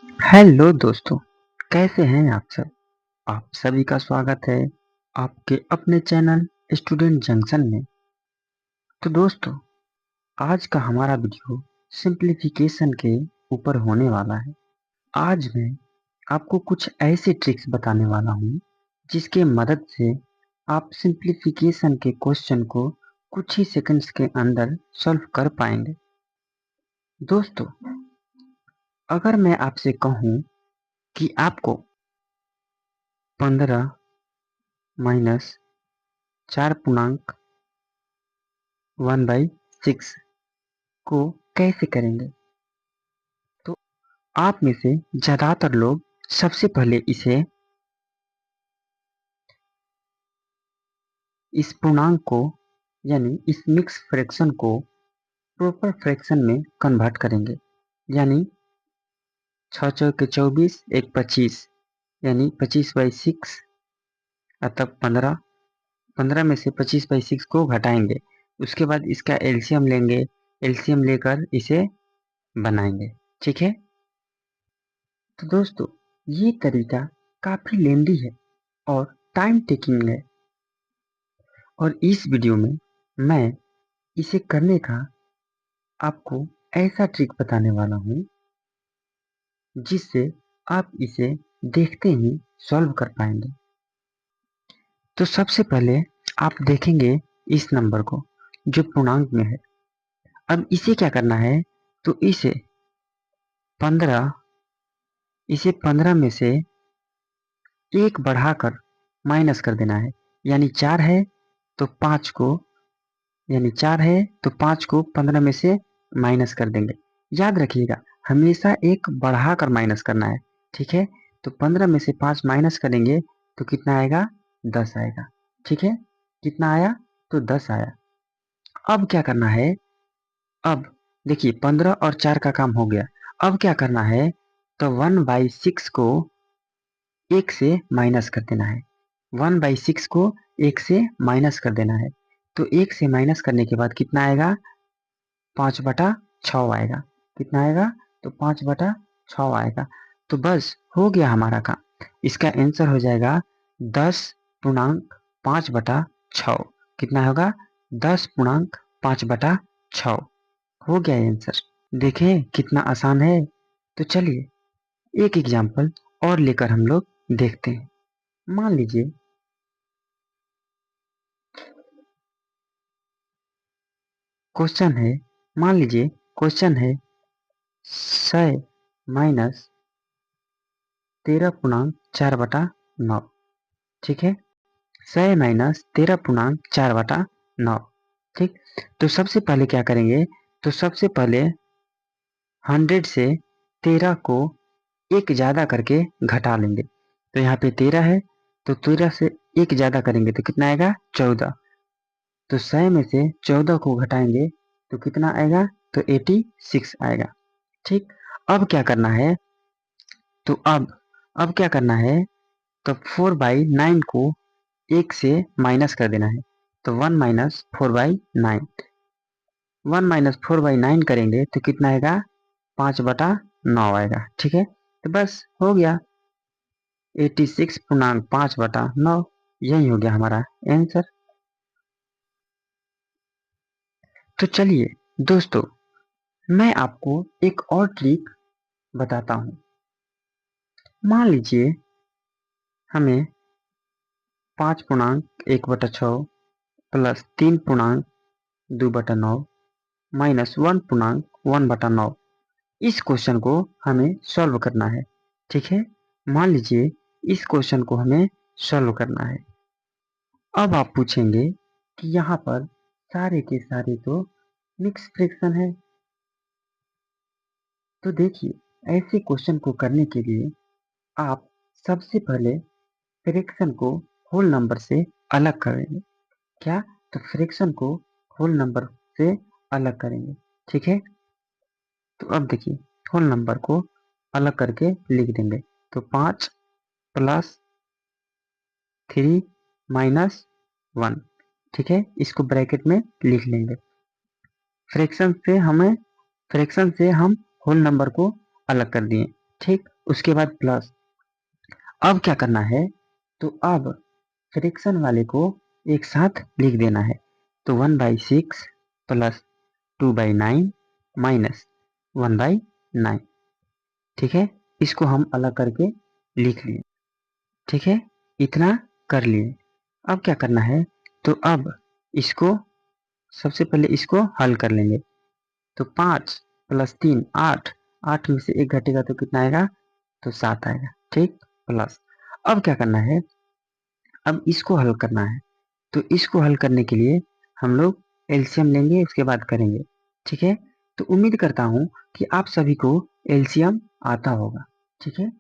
Hello दोस्तों, कैसे हैं आप सब? आप सभी का स्वागत है आपके अपने चैनल स्टूडेंट जंक्शन में। तो दोस्तों, आज का हमारा वीडियो सिंप्लीफिकेशन के ऊपर होने वाला है। आज मैं आपको कुछ ऐसे ट्रिक्स बताने वाला हूँ जिसके मदद से आप सिंप्लीफिकेशन के क्वेश्चन को कुछ ही सेकंड्स के अंदर सॉल्व कर पाएंगे। दोस्तों, अगर मैं आपसे कहूँ कि आपको 15 माइनस 4.1/6 को कैसे करेंगे, तो आप में से ज्यादातर लोग सबसे पहले इस पूर्णांक को यानी इस मिक्स फ्रैक्शन को प्रॉपर फ्रैक्शन में कन्वर्ट करेंगे। यानी 6 चौके 24 एक 25 यानी 25/6 अतः 15 में से 25/6 को घटाएंगे। उसके बाद इसका एलसीएम लेंगे, एलसीएम लेकर इसे बनाएंगे। ठीक है। तो दोस्तों, ये तरीका काफी लेंदी है और टाइम टेकिंग है, और इस वीडियो में मैं इसे करने का आपको ऐसा ट्रिक बताने वाला हूँ जिससे आप इसे देखते ही सॉल्व कर पाएंगे। तो सबसे पहले आप देखेंगे इस नंबर को जो पूर्णांक में है। अब इसे क्या करना है, तो इसे 15 में से एक बढ़ाकर माइनस कर देना है। यानी 4 है तो 5 को यानी 4 है तो 5 को 15 में से माइनस कर देंगे। याद रखिएगा, हमेशा एक बढ़ाकर माइनस करना है। ठीक है। तो 15 में से 5 माइनस करेंगे तो कितना आएगा? 10 आएगा। ठीक है। कितना आया? तो 10 आया। अब क्या करना है? अब देखिए, 15 और 4 का काम हो गया। अब क्या करना है, तो 1/6 को 1 से माइनस कर देना है। 1/6 को 1 से माइनस कर देना है। तो 1 से माइनस करने के बाद कितना आएगा? 5/6 आएगा। कितना आएगा? तो 5/6 आएगा। तो बस हो गया हमारा काम। इसका आंसर हो जाएगा 10.5/6। कितना होगा? 10.5/6 हो गया आंसर। देखें कितना आसान है। तो चलिए एक एग्जाम्पल और लेकर हम लोग देखते हैं। मान लीजिए क्वेश्चन है मान लीजिए क्वेश्चन है 100 माइनस 13.4/9। ठीक है। 100 माइनस 13.4/9। ठीक। तो सबसे पहले क्या करेंगे, तो सबसे पहले 100 से 13 को एक ज्यादा करके घटा लेंगे। तो यहाँ पे 13 है तो 13 से एक ज्यादा करेंगे तो कितना आएगा? 14। तो 100 में से 14 को घटाएंगे तो कितना आएगा? तो 86 आएगा। ठीक। अब क्या करना है, तो अब क्या करना है, तो 4/9 को 1 से माइनस कर देना है। तो 1 - 4/9 1 - 4/9 करेंगे तो कितना आएगा? 5/9 आएगा। ठीक है। तो बस हो गया 86.5/9। यही हो गया हमारा आंसर। तो चलिए दोस्तों, मैं आपको एक और ट्रिक बताता हूँ। मान लीजिए हमें 5.1/6 प्लस 3.2/9 माइनस 1.1/9 इस क्वेश्चन को हमें सॉल्व करना है। ठीक है। मान लीजिए इस क्वेश्चन को हमें सॉल्व करना है। अब आप पूछेंगे कि यहाँ पर सारे के सारे तो मिक्स फ्रैक्शन है। तो देखिए, ऐसे क्वेश्चन को करने के लिए आप सबसे पहले फ्रैक्शन को होल नंबर से अलग करेंगे। क्या? तो फ्रैक्शन को होल नंबर से अलग करेंगे। ठीक है। तो अब देखिए, होल नंबर को अलग करके लिख देंगे। तो 5 प्लस 3 माइनस 1। ठीक है। इसको ब्रैकेट में लिख लेंगे। फ्रैक्शन से हम होल नंबर को अलग कर दिए। ठीक, उसके बाद प्लस। अब क्या करना है, तो अब फ्रैक्शन वाले को एक साथ लिख देना है। तो 1/6 प्लस 2/9 माइनस 1/9। ठीक है, इसको हम अलग करके लिख लिए। ठीक है, इतना कर लिए। अब क्या करना है, तो अब इसको सबसे पहले इसको हल कर लेंगे। तो 5 प्लस 3 8, 8 में से 1 घटेगा तो कितना आएगा, तो 7 आएगा। ठीक, प्लस। अब क्या करना है, अब इसको हल करना है। तो इसको हल करने के लिए हम लोग एलसीएम लेंगे, उसके बाद करेंगे। ठीक है, तो उम्मीद करता हूं कि आप सभी को एलसीएम आता होगा। ठीक है,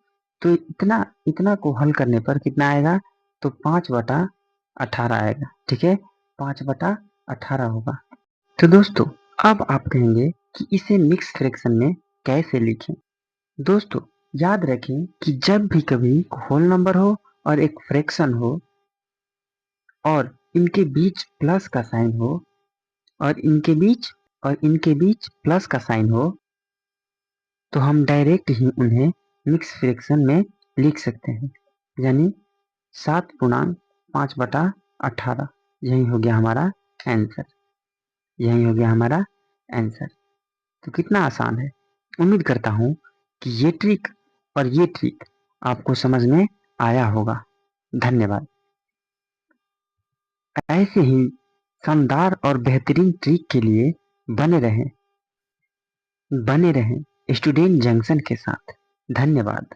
तो इतना इतना को हल करने पर कितना आएगा, तो 5/18 आएगा। ठीक है, 5/18 होगा। तो दोस्तों, अब आप कहेंगे कि इसे मिक्स फ्रैक्शन में कैसे लिखें। दोस्तों, याद रखें कि जब भी कभी होल नंबर हो और एक फ्रैक्शन हो और इनके बीच प्लस का साइन हो और इनके बीच प्लस का साइन हो, तो हम डायरेक्ट ही उन्हें मिक्स फ्रैक्शन में लिख सकते हैं। यानी 7/5/18। यही हो गया हमारा आंसर। यही हो गया हमारा आंसर। तो कितना आसान है। उम्मीद करता हूं कि ये ट्रिक और ये ट्रिक आपको समझ में आया होगा। धन्यवाद। ऐसे ही शानदार और बेहतरीन ट्रिक के लिए बने रहें स्टूडेंट जंक्शन के साथ। धन्यवाद।